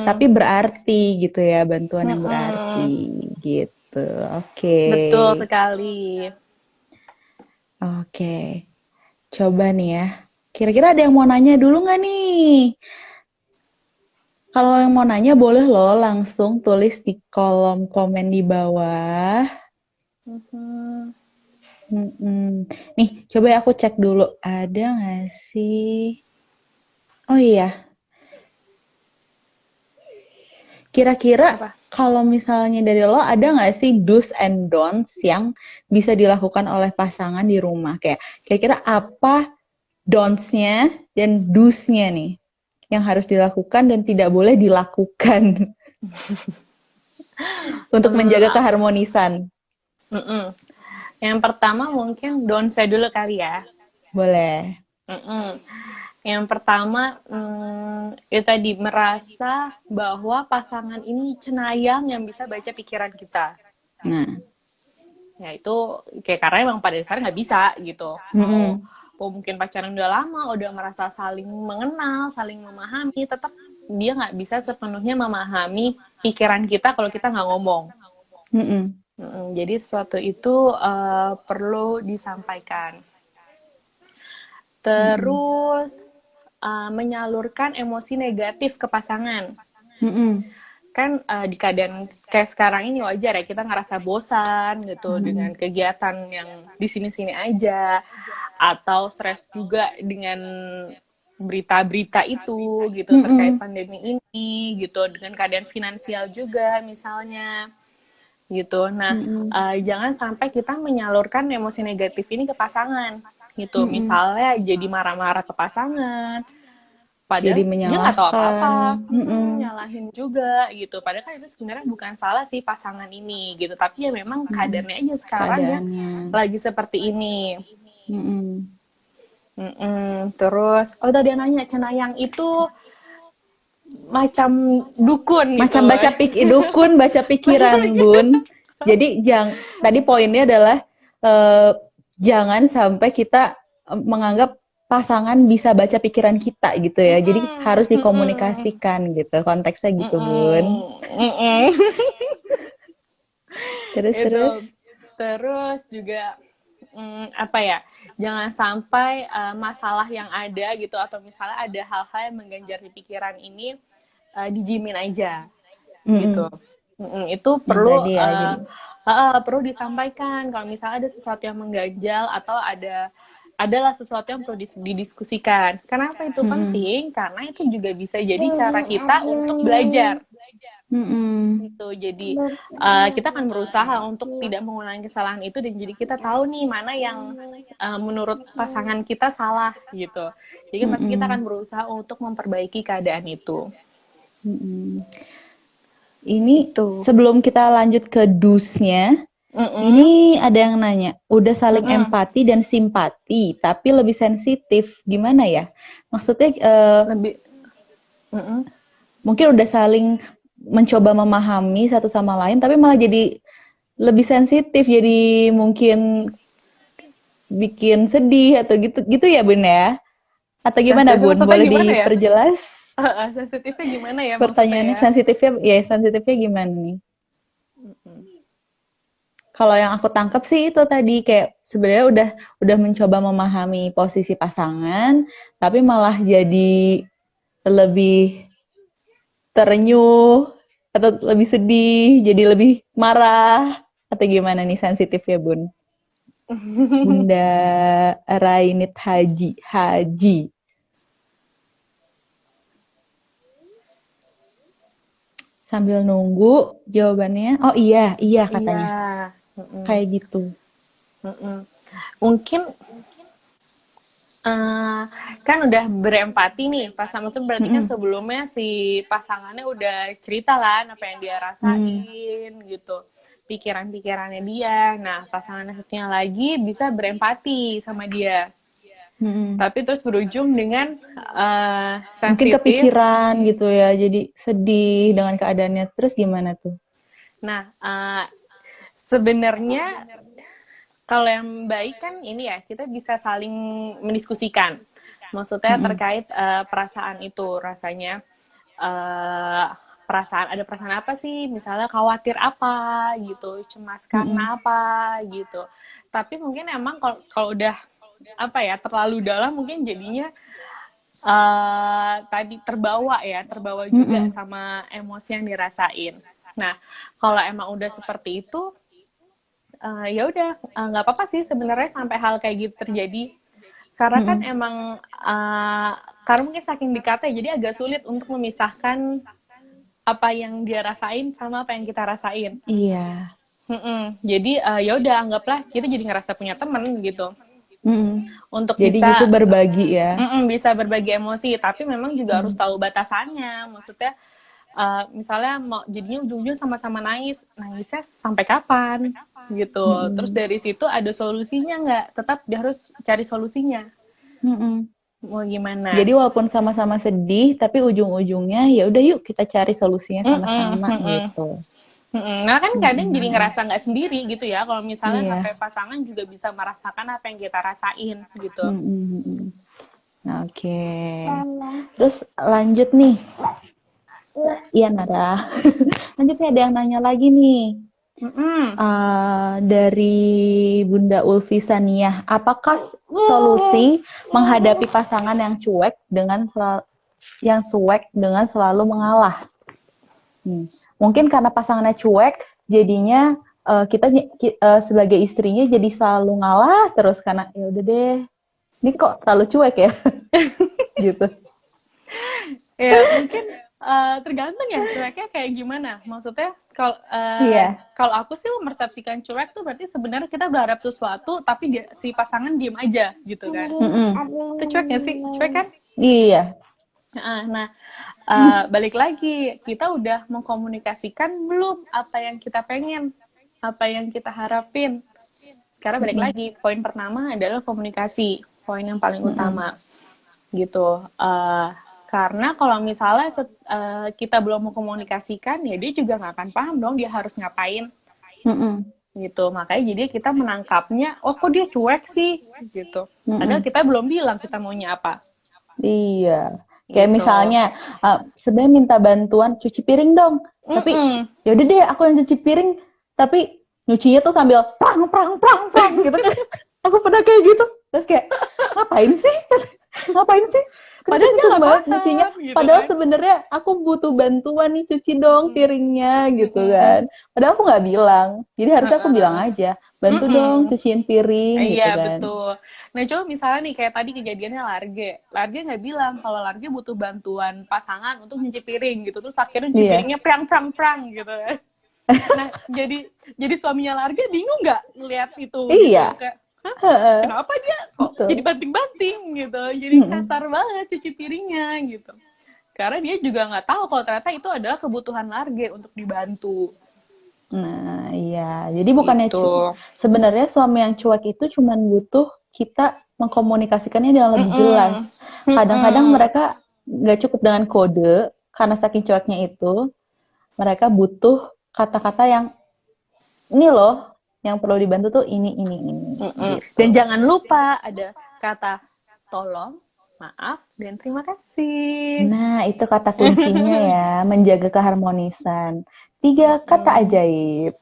tapi berarti gitu ya, bantuan yang berarti gitu. Oke. Betul sekali. Oke. Coba nih ya. Kira-kira ada yang mau nanya dulu nggak nih? Kalau yang mau nanya boleh loh langsung tulis di kolom komen di bawah. Nih, coba aku cek dulu. Ada nggak sih? Oh iya. Kira-kira kalau misalnya dari lo ada nggak sih do's and don'ts yang bisa dilakukan oleh pasangan di rumah? Kayak kira-kira apa don'ts-nya dan do's-nya nih yang harus dilakukan dan tidak boleh dilakukan untuk menjaga keharmonisan? Yang pertama mungkin don'ts-nya dulu kali ya. Boleh. Yang pertama itu tadi merasa bahwa pasangan ini cenayang yang bisa baca pikiran kita. Nah, ya itu kayak karena emang pada dasarnya nggak bisa gitu. Mau mungkin pacaran udah lama, udah merasa saling mengenal, saling memahami, tetap dia nggak bisa sepenuhnya memahami pikiran kita kalau kita nggak ngomong. Jadi sesuatu itu perlu disampaikan. Terus menyalurkan emosi negatif ke pasangan. Kan di keadaan kayak sekarang ini wajar ya kita ngerasa bosan gitu dengan kegiatan yang di sini-sini aja, atau stres juga dengan berita-berita itu gitu terkait pandemi ini gitu, dengan keadaan finansial juga misalnya gitu. Nah, jangan sampai kita menyalurkan emosi negatif ini ke pasangan gitu. Misalnya jadi marah-marah ke pasangan, padahal jadi dia nggak tahu apa-apa, nyalahin juga gitu. Padahal kan itu sebenarnya bukan salah si pasangan ini gitu, tapi ya memang keadaannya aja sekarang ya lagi seperti ini. Terus, tadi yang nanya cenayang itu macam dukun macam gitu. Dukun baca pikiran Bun. Jadi tadi poinnya adalah jangan sampai kita menganggap pasangan bisa baca pikiran kita gitu ya. Jadi harus dikomunikasikan gitu. Konteksnya gitu Bun. Terus juga apa ya? Jangan sampai masalah yang ada gitu atau misalnya ada hal-hal yang mengganjal di pikiran ini didimin aja gitu. Itu perlu perlu disampaikan kalau misalnya ada sesuatu yang mengganjal atau adalah sesuatu yang perlu didiskusikan. Kenapa itu penting? Karena itu juga bisa jadi cara kita untuk belajar. Gitu. Jadi kita akan berusaha untuk tidak mengulangi kesalahan itu dan jadi kita tahu nih mana yang menurut pasangan kita salah gitu. Jadi pasti kita akan berusaha untuk memperbaiki keadaan itu. Ini sebelum kita lanjut ke do's-nya, Ini ada yang nanya, udah saling Mm-mm. empati dan simpati, tapi lebih sensitif. Gimana ya? Maksudnya Lebih. Mm-mm. mungkin udah saling mencoba memahami satu sama lain, tapi malah jadi lebih sensitif, jadi mungkin bikin sedih atau gitu gitu ya Bun ya? Atau gimana Sensitif Bun? maksudnya Boleh gimana ya? diperjelas Sensitifnya gimana ya maksudnya pertanyaannya? ya? Sensitifnya gimana nih? Kalau yang aku tangkap sih itu tadi kayak sebenarnya udah mencoba memahami posisi pasangan, tapi malah jadi lebih terenyuh atau lebih sedih, jadi lebih marah atau gimana nih sensitif ya Bun? Bunda Rainit Haji. Sambil nunggu jawabannya. Oh iya, iya Iya. katanya. Mm-mm. Kayak gitu. Mm-mm. Mungkin kan udah berempati nih pasangan, maksudnya berarti kan Mm-mm. sebelumnya si pasangannya udah cerita lah apa yang dia Mm. rasain gitu, pikiran-pikirannya dia. Nah, pasangan satunya lagi bisa berempati sama dia, Mm-mm. tapi terus berujung dengan Mungkin sensitif. kepikiran gitu ya, jadi sedih dengan keadaannya. Terus gimana tuh? Nah, sebenarnya kalau yang baik kan ini ya, kita bisa saling mendiskusikan. Maksudnya Mm-mm. terkait perasaan itu, rasanya eh ada perasaan apa sih? Misalnya khawatir apa gitu, cemas Mm-mm. karena apa gitu. Tapi mungkin emang kalau udah apa ya terlalu dalam, mungkin jadinya tadi terbawa juga Mm-mm. sama emosi yang dirasain. Nah, kalau emang udah seperti itu, ya udah, nggak apa-apa sih sebenarnya sampai hal kayak gitu terjadi. Karena kan Mm-mm. emang karena mungkin saking dekatnya, jadi agak sulit untuk memisahkan apa yang dia rasain sama apa yang kita rasain. Iya. Jadi ya udah anggaplah kita jadi ngerasa punya temen gitu. Mm-mm. Untuk Jadi justru bisa berbagi ya. bisa berbagi emosi, tapi memang juga harus Mm. tahu batasannya. Maksudnya misalnya mau jadinya ujung-ujung sama-sama nangis, nangisnya sampai kapan gitu. Terus Mm-mm. dari situ ada solusinya nggak? Tetap dia harus cari solusinya. Mm-mm. Mau gimana? Jadi walaupun sama-sama sedih, tapi ujung-ujungnya ya udah yuk kita cari solusinya Mm-mm, sama-sama mm-mm. gitu. Nah kan kadang jadi Mm-mm. ngerasa nggak sendiri gitu ya. Kalau misalnya Iya. sampai pasangan juga bisa merasakan apa yang kita rasain gitu. Mm-mm. Nah, oke. Terus lanjut nih. Iya, Nara. Lanjut nih ada yang nanya lagi nih. Mm-mm. Dari Bunda Ulfi Saniyah, apakah solusi menghadapi pasangan yang cuek dengan selalu mengalah? Mungkin karena pasangannya cuek, jadinya kita sebagai istrinya jadi selalu ngalah terus karena ya udah deh, ini kok terlalu cuek ya, gitu. Ya mungkin tergantung ya cueknya kayak gimana. Maksudnya Iya. kalau aku sih mempersepsikan cuek tuh berarti sebenarnya kita berharap sesuatu tapi si pasangan diem aja gitu kan. Mm-mm. Itu cuek gak sih? Cuek kan? Iya. Nah, balik lagi, kita udah mengkomunikasikan belum apa yang kita pengen, apa yang kita harapin. Karena balik Mm-mm. lagi, poin pertama adalah komunikasi, poin yang paling Mm-mm. utama, gitu. Karena kalau misalnya kita belum mengkomunikasikan, ya dia juga nggak akan paham dong dia harus ngapain, Mm-mm. gitu. Makanya jadi kita menangkapnya, oh kok dia cuek sih, gitu. Padahal Mm-mm. kita belum bilang kita maunya apa, Iya. Kayak gitu. misalnya sebenarnya minta bantuan cuci piring dong, tapi Mm-mm. ya udah deh aku yang cuci piring, tapi nyucinya tuh sambil prang prang prang prang gitu kan. Aku pernah kayak gitu. Terus kayak ngapain sih? Ngapain sih? Padahal dia Kenceng-kenceng nggak banget nyucinya. paham, gitu Padahal kan. sebenarnya aku butuh bantuan nih cuci dong piringnya gitu kan. Padahal aku nggak bilang. Jadi harusnya aku bilang aja, bantu dong Mm-mm. cuciin piring gitu Iya kan. betul. Nah coba misalnya nih kayak tadi kejadiannya Large nggak bilang kalau Large butuh bantuan pasangan untuk nyuci piring gitu, terus akhirnya nyuci Iya. piringnya prang prang prang gitu kan. Nah jadi suaminya Large bingung nggak ngeliat itu gitu, Iya. kayak hah Heeh. kenapa dia kok jadi Betul. banting-banting gitu, jadi Mm-mm. kasar banget cuci piringnya gitu. Karena dia juga nggak tahu kalau ternyata itu adalah kebutuhan Large untuk dibantu Nah, iya. Jadi bukannya Gitu. sebenarnya suami yang cuek itu cuman butuh kita mengkomunikasikannya dengan lebih jelas. Mm-mm. Kadang-kadang Mm-mm. mereka nggak cukup dengan kode, karena saking cueknya itu, mereka butuh kata-kata yang ini loh, yang perlu dibantu tuh ini, Mm-mm. Dan gitu. jangan lupa ada kata tolong, maaf, dan terima kasih. Nah, itu kata kuncinya ya, menjaga keharmonisan. 3 kata Mm-mm. ajaib.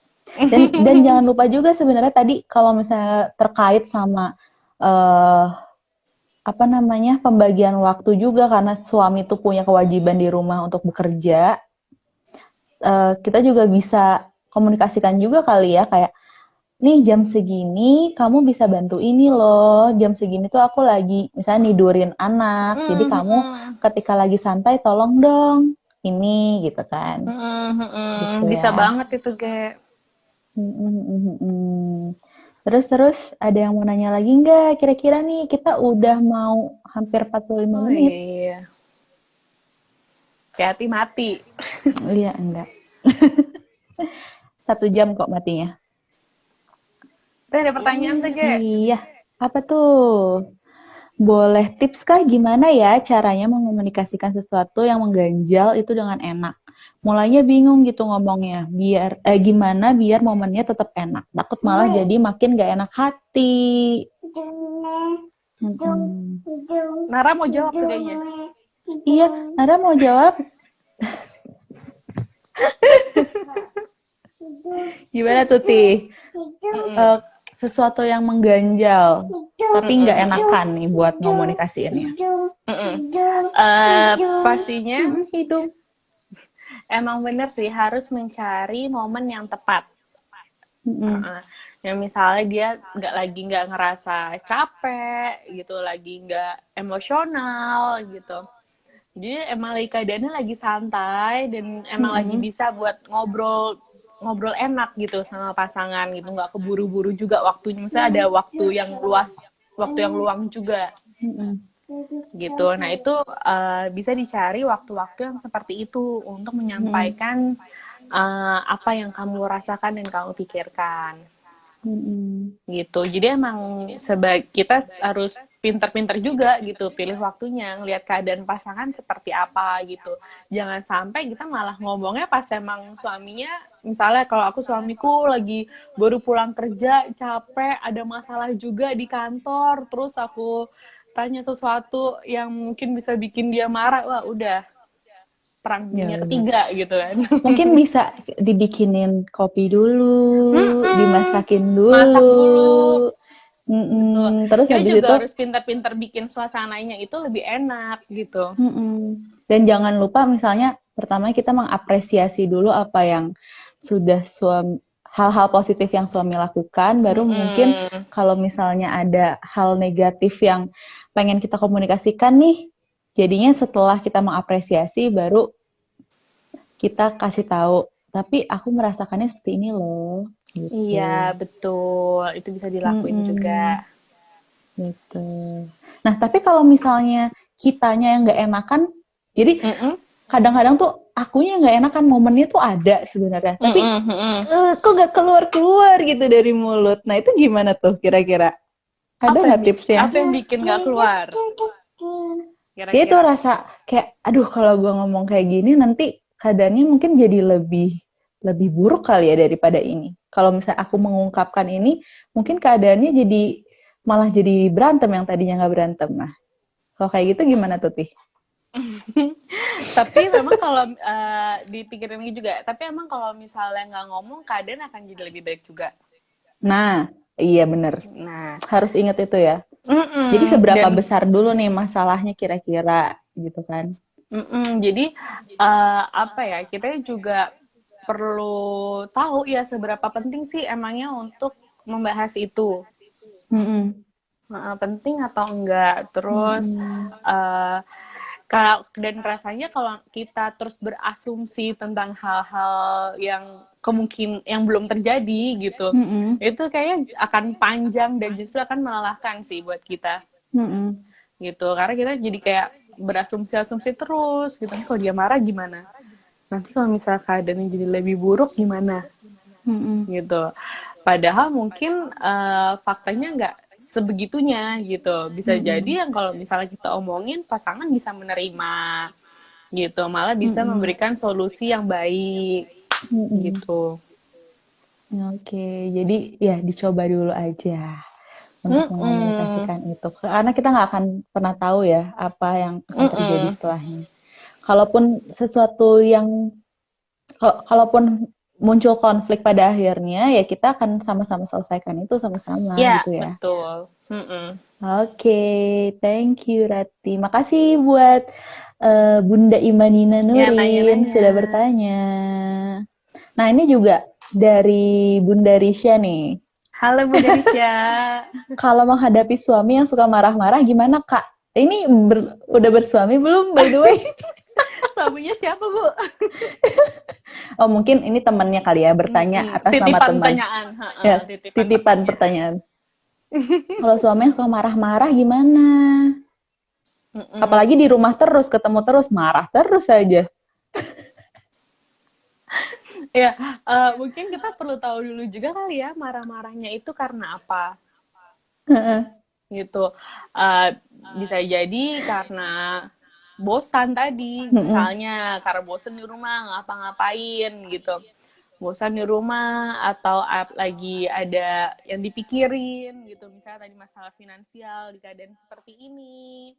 Dan jangan lupa juga sebenarnya tadi kalau misalnya terkait sama eh apa namanya pembagian waktu juga karena suami tuh punya kewajiban di rumah untuk bekerja, kita juga bisa komunikasikan juga kali ya kayak nih jam segini kamu bisa bantu ini loh, jam segini tuh aku lagi misalnya nidurin anak, jadi kamu Mm-mm. ketika lagi santai tolong dong ini gitu kan, gitu Bisa ya. banget itu, Ge. Terus ada yang mau nanya lagi nggak? Kira-kira nih kita udah mau hampir 45 Oh menit. iya, hati-hati mati. Iya, enggak. 1 jam kok matinya. Tapi ada pertanyaan tuh, Ge. Iya, apa tuh? Boleh tips kah gimana ya caranya mengomunikasikan sesuatu yang mengganjal itu dengan enak? Mulainya bingung gitu ngomongnya. Gimana biar momennya tetap enak. Takut malah jadi makin gak enak hati. Mm-mm. Nara mau jawab tuh kayaknya. Iya, Nara mau jawab. Gimana tuh, Ti? Mm-mm. Sesuatu yang mengganjal, tapi nggak Mm-mm. enakan nih buat ngomunikasiinnya. Mm-mm. Pastinya Hidung. emang bener sih harus mencari momen yang tepat. Mm-mm. Uh-uh. Yang misalnya dia nggak ngerasa capek gitu, lagi nggak emosional gitu. Jadi emang lagi keadaannya lagi santai dan emang lagi Mm-mm. bisa buat ngobrol ngobrol enak gitu sama pasangan gitu, nggak keburu-buru juga waktunya. Misalnya ada waktu yang luas, waktu yang luang juga Mm-mm. gitu. Nah itu bisa dicari waktu-waktu yang seperti itu untuk Mm-mm. menyampaikan apa yang kamu rasakan dan kamu pikirkan Mm-mm. gitu. Jadi emang kita harus pinter-pinter juga gitu, pilih waktunya, ngelihat keadaan pasangan seperti apa gitu. Jangan sampai kita malah ngomongnya pas emang suaminya, misalnya kalau aku suamiku lagi baru pulang kerja, capek, ada masalah juga di kantor, terus aku tanya sesuatu yang mungkin bisa bikin dia marah, wah udah perang Ya dunia benar. ketiga gitu kan. Mungkin bisa dibikinin kopi dulu, dimasakin Masak dulu. dulu. Betul. Terus Kita habis juga itu, harus pintar-pintar bikin suasananya itu lebih enak gitu. dan jangan lupa misalnya pertama kita mengapresiasi dulu apa yang sudah hal-hal positif yang suami lakukan, baru mungkin Mm-mm. kalau misalnya ada hal negatif yang pengen kita komunikasikan nih, jadinya setelah kita mengapresiasi baru kita kasih tahu, tapi aku merasakannya seperti ini loh, Iya, gitu. betul. Itu bisa dilakuin Mm-mm, juga. gitu. Nah, tapi kalau misalnya kitanya yang nggak enakan, jadi Mm-mm. kadang-kadang tuh akunya nggak enakan momennya tuh ada sebenarnya, tapi Mm-mm. Mm-mm. kok nggak keluar-keluar gitu dari mulut. Nah, itu gimana tuh kira-kira? Ada nggak tipsnya? Apa yang bikin gak keluar? Dia tuh Kira-kira. rasa kayak, aduh kalau gue ngomong kayak gini nanti keadaannya mungkin jadi lebih lebih buruk kali ya daripada ini. Kalau misalnya aku mengungkapkan ini, mungkin keadaannya jadi malah jadi berantem yang tadinya nggak berantem. Nah, kalau kayak gitu gimana tuh, Tih? Tapi memang kalau dipikirin juga, tapi emang kalau misalnya nggak ngomong, keadaan akan jadi lebih baik juga. Nah, iya bener. Nah, Harus ingat itu ya. Jadi seberapa dan besar dulu nih masalahnya kira-kira gitu kan? jadi apa ya? Kita juga perlu tahu ya seberapa penting sih emangnya untuk membahas itu. Mm-mm. Penting atau enggak. Terus Mm-mm. uh, dan rasanya kalau kita terus berasumsi tentang hal-hal yang yang belum terjadi gitu, Mm-mm. itu kayaknya akan panjang dan justru akan melelahkan sih buat kita Mm-mm. gitu, karena kita jadi kayak berasumsi-asumsi terus gitu. Kalau dia marah gimana, nanti kalau misalnya keadaannya jadi lebih buruk gimana, gitu. Padahal mungkin faktanya nggak sebegitunya gitu. Bisa jadi yang kalau misalnya kita omongin pasangan bisa menerima gitu, malah bisa memberikan solusi yang baik gitu. Oke, jadi ya dicoba dulu aja untuk mengkomunikasikan itu. Karena kita nggak akan pernah tahu ya apa yang akan terjadi setelahnya. Kalaupun sesuatu yang, kalaupun muncul konflik pada akhirnya, ya kita akan sama-sama selesaikan itu sama-sama Ya, gitu ya. betul. Oke, thank you Rati. Makasih buat Bunda Imanina Ya, Nurin nanya-nanya. sudah bertanya. Nah, ini juga dari Bunda Risha nih. Halo Bunda Risha. Kalau menghadapi suami yang suka marah-marah gimana, Kak? Ini udah bersuami belum, by the way? Suaminya siapa, Bu? Oh, mungkin ini temannya kali ya, bertanya atas nama Titipan teman. pertanyaan. Ya, titipan pertanyaan. Kalau suami yang suka marah-marah gimana? Apalagi di rumah terus, ketemu terus, marah terus aja. Ya, mungkin kita perlu tahu dulu juga kali ya, marah-marahnya itu karena apa. Gitu. Bisa jadi karena bosan tadi, misalnya karena bosan di rumah ngapa-ngapain gitu. Bosan di rumah atau lagi ada yang dipikirin gitu, misalnya tadi masalah finansial di keadaan seperti ini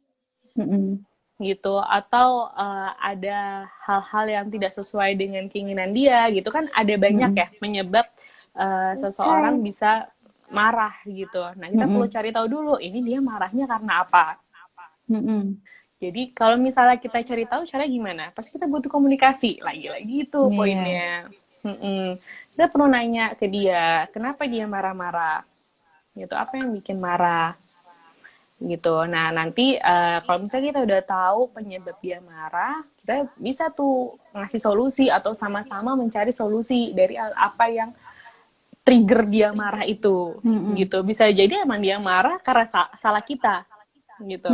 gitu, atau ada hal-hal yang tidak sesuai dengan keinginan dia gitu kan, ada banyak ya penyebab seseorang bisa marah gitu. Nah, kita perlu cari tahu dulu ini dia marahnya karena apa. Jadi kalau misalnya kita cari tahu cara gimana, pasti kita butuh komunikasi lagi-lagi itu poinnya. Kita perlu nanya ke dia, kenapa dia marah-marah? Gitu, apa yang bikin marah? Gitu. Nah, nanti kalau misalnya kita udah tahu penyebab dia marah, kita bisa tuh ngasih solusi atau sama-sama mencari solusi dari apa yang trigger dia marah itu. Gitu. Bisa jadi emang dia marah karena salah kita. Gitu.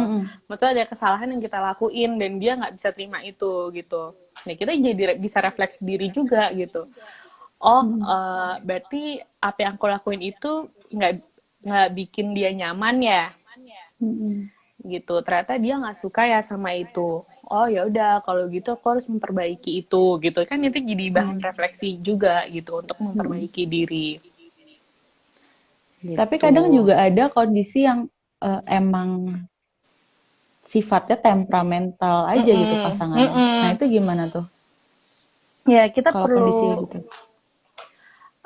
Maksudnya ada kesalahan yang kita lakuin dan dia nggak bisa terima itu gitu. Nah, kita jadi bisa refleksi diri juga gitu. Oh, berarti apa yang aku lakuin itu nggak bikin dia nyaman ya. Gitu, ternyata dia nggak suka ya sama itu. Oh ya udah, kalau gitu aku harus memperbaiki itu gitu kan, itu jadi bahan refleksi juga gitu untuk memperbaiki diri gitu. Tapi kadang juga ada kondisi yang emang sifatnya temperamental aja gitu pasangannya. Nah, itu gimana tuh? Ya, kita kalau kondisi gitu.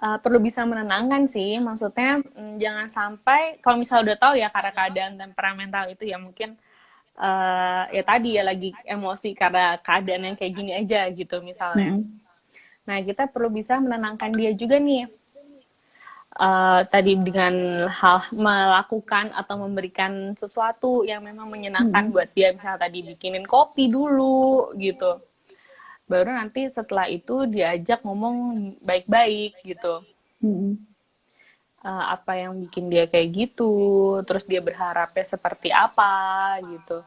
Perlu bisa menenangkan sih, maksudnya jangan sampai, kalau misalnya udah tahu ya karena keadaan temperamental itu ya mungkin ya tadi ya lagi emosi karena keadaan yang kayak gini aja gitu misalnya. Nah, kita perlu bisa menenangkan dia juga nih. Tadi dengan hal melakukan atau memberikan sesuatu yang memang menyenangkan buat dia, misalnya tadi bikinin kopi dulu gitu, baru nanti setelah itu diajak ngomong baik-baik gitu. Apa yang bikin dia kayak gitu, terus dia berharapnya seperti apa gitu.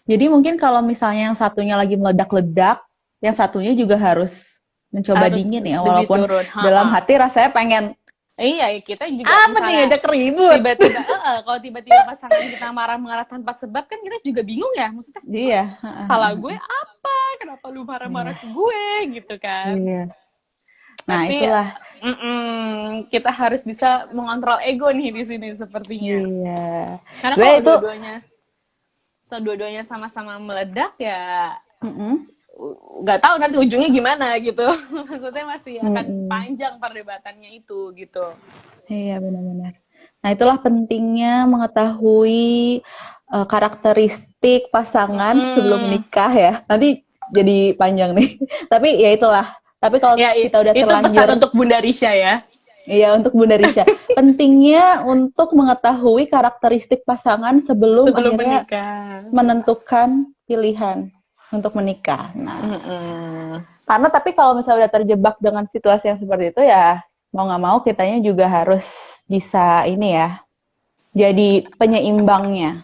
Jadi mungkin kalau misalnya yang satunya lagi meledak-ledak, yang satunya juga harus mencoba dingin ya, walaupun dalam hati rasanya pengen, iya, kita juga apa nih ngajak ribut. Tiba-tiba, kalau tiba-tiba pasangan kita marah-marah tanpa sebab kan kita juga bingung ya, maksudnya. Iya. Salah gue apa? Kenapa lu marah-marah ke gue gitu kan? Iya. Nah, tapi itulah. Kita harus bisa mengontrol ego nih di sini sepertinya. Iya. Karena kalau dua-duanya sama-sama meledak ya, nggak tahu nanti ujungnya gimana gitu. Maksudnya masih akan panjang perdebatannya itu gitu. Iya, benar-benar. Nah, itulah pentingnya mengetahui karakteristik pasangan sebelum menikah ya. Nanti jadi panjang nih. Tapi ya itulah. Tapi kalau ya, kita udah terlanjur, itu pesan untuk Bunda Risha ya. Iya, untuk Bunda Risha. Pentingnya untuk mengetahui karakteristik pasangan sebelum akhirnya menikah, menentukan pilihan untuk menikah. Nah, karena tapi kalau misalnya udah terjebak dengan situasi yang seperti itu ya, mau nggak mau kitanya juga harus bisa ini ya, jadi penyeimbangnya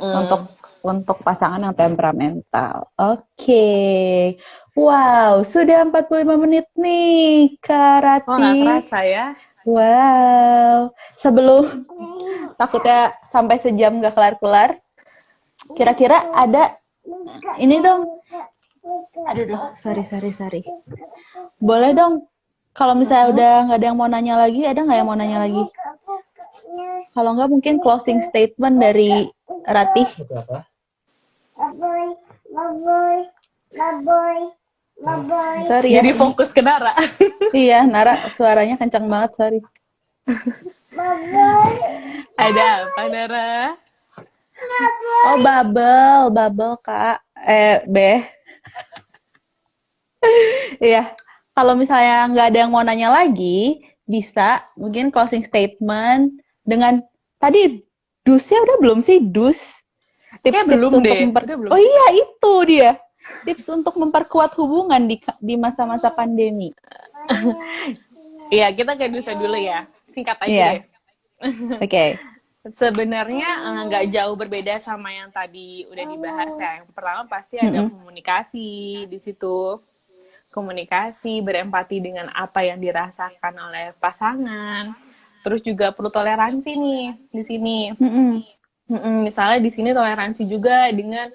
untuk untuk pasangan yang temperamental. Oke. Wow, sudah 45 menit nih, Kak Oh, nggak Rati. kerasa ya. Wow. Sebelum takutnya sampai sejam nggak kelar-kelar, kira-kira ada ini dong. Aduh, sorry. Boleh dong, kalau misalnya udah nggak ada yang mau nanya lagi, ada nggak yang mau nanya lagi? Kalau nggak mungkin closing statement dari Ratih. Sorry ya. Jadi fokus ke Nara. Iya, Nara suaranya kencang banget, sorry. Ada apa, Nara? Oh, bubble Kak. Beh. Iya, kalau misalnya nggak ada yang mau nanya lagi, bisa mungkin closing statement dengan tadi dusnya udah belum sih, tips-tips untuk oh iya itu dia, tips untuk memperkuat hubungan di masa-masa pandemi. Iya, kita ke dusa dulu ya, singkat aja deh. Oke. Sebenarnya nggak jauh berbeda sama yang tadi udah dibahas ya. Yang pertama pasti ada komunikasi di situ. Komunikasi, berempati dengan apa yang dirasakan oleh pasangan. Terus juga perlu toleransi nih di sini. Misalnya di sini toleransi juga dengan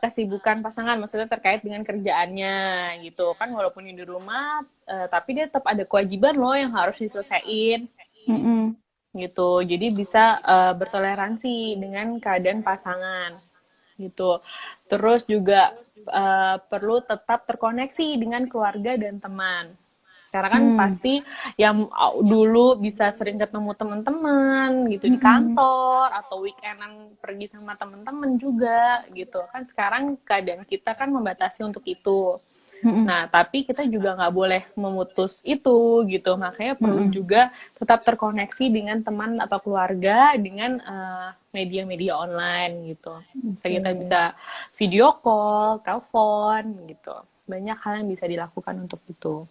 kesibukan pasangan, maksudnya terkait dengan kerjaannya gitu kan, walaupun di rumah, tapi dia tetap ada kewajiban loh yang harus diselesaikan. Gitu, jadi bisa bertoleransi dengan keadaan pasangan gitu. Terus juga perlu tetap terkoneksi dengan keluarga dan teman, karena kan pasti yang dulu bisa sering ketemu teman-teman gitu di kantor atau weekendan pergi sama teman-teman juga gitu kan, sekarang keadaan kita kan membatasi untuk itu. Nah, tapi kita juga nggak boleh memutus itu gitu, makanya perlu juga tetap terkoneksi dengan teman atau keluarga dengan media-media online gitu. Kita bisa video call, telepon gitu. Banyak hal yang bisa dilakukan untuk itu.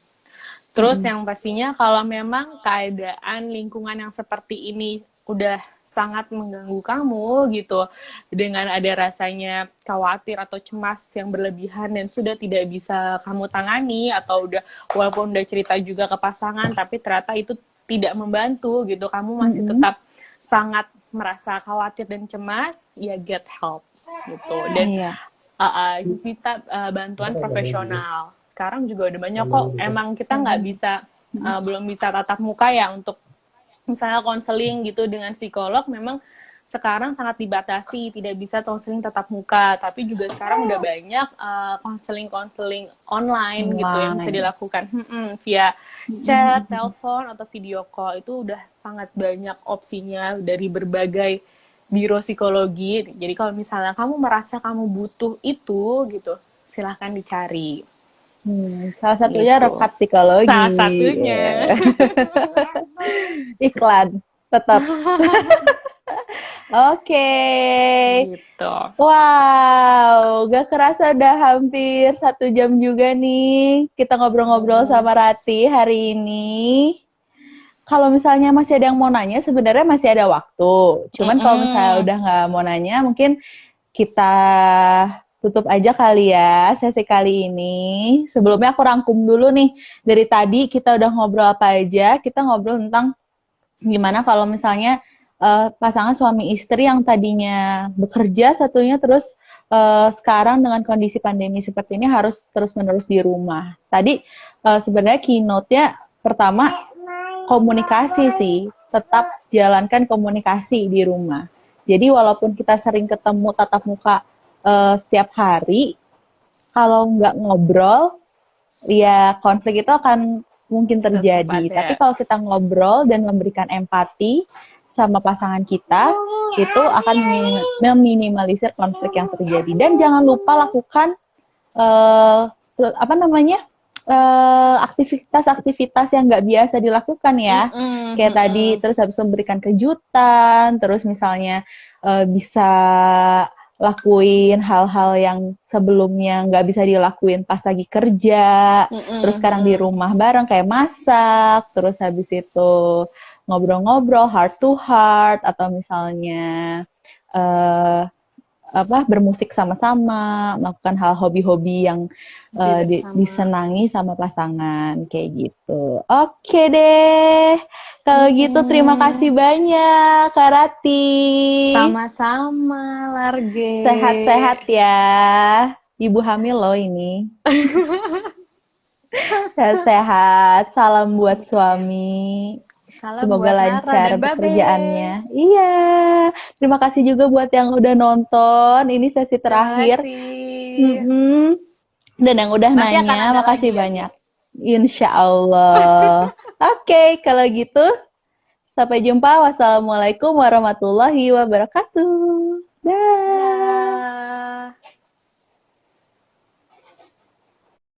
Terus yang pastinya kalau memang keadaan lingkungan yang seperti ini udah sangat mengganggu kamu gitu, dengan ada rasanya khawatir atau cemas yang berlebihan dan sudah tidak bisa kamu tangani, atau udah walaupun udah cerita juga ke pasangan tapi ternyata itu tidak membantu gitu, kamu masih tetap sangat merasa khawatir dan cemas, ya get help gitu. Dan kita bantuan profesional. Sekarang juga udah banyak kok, emang kita nggak bisa belum bisa tatap muka ya untuk misalnya konseling gitu dengan psikolog, memang sekarang sangat dibatasi, tidak bisa konseling tatap muka, tapi juga sekarang udah banyak konseling online gitu yang bisa dilakukan via chat, telepon, atau video call. Itu udah sangat banyak opsinya dari berbagai biro psikologi. Jadi kalau misalnya kamu merasa kamu butuh itu gitu, silahkan dicari. Salah satunya gitu. Rekat psikologi. Salah satunya. Iklan, tetap. Oke. Gitu. Wow, gak kerasa udah hampir 1 jam juga nih kita ngobrol-ngobrol sama Rati hari ini. Kalau misalnya masih ada yang mau nanya, sebenarnya masih ada waktu. Cuman kalau misalnya udah nggak mau nanya, mungkin kita tutup aja kali ya sesi kali ini. Sebelumnya aku rangkum dulu nih. Dari tadi kita udah ngobrol apa aja. Kita ngobrol tentang gimana kalau misalnya pasangan suami istri yang tadinya bekerja satunya, terus sekarang dengan kondisi pandemi seperti ini harus terus-menerus di rumah. Tadi sebenarnya keynote-nya pertama komunikasi sih. Tetap jalankan komunikasi di rumah. Jadi walaupun kita sering ketemu tatap muka setiap hari, kalau nggak ngobrol, ya konflik itu akan mungkin terjadi. Tapi kalau kita ngobrol dan memberikan empati sama pasangan kita, itu akan meminimalisir konflik yang terjadi. Dan jangan lupa lakukan aktivitas-aktivitas yang nggak biasa dilakukan ya. Kayak tadi, terus habis memberikan kejutan, terus misalnya bisa lakuin hal-hal yang sebelumnya nggak bisa dilakuin pas lagi kerja, terus sekarang di rumah bareng kayak masak, terus habis itu ngobrol-ngobrol heart to heart, atau misalnya bermusik sama-sama, melakukan hal hobi-hobi yang disenangi sama pasangan kayak gitu. Oke deh. Kalau gitu terima kasih banyak Kak Rati. Sama-sama Large. Sehat-sehat ya. Ibu hamil loh ini. Sehat-sehat. Salam buat suami. Salam Semoga buat lancar Nara dan pekerjaannya. Iya. Terima kasih juga buat yang udah nonton. Ini sesi terakhir. Dan yang udah nanti nanya, makasih banyak. Insya Allah. Oke, kalau gitu sampai jumpa. Wassalamualaikum warahmatullahi wabarakatuh. Dah.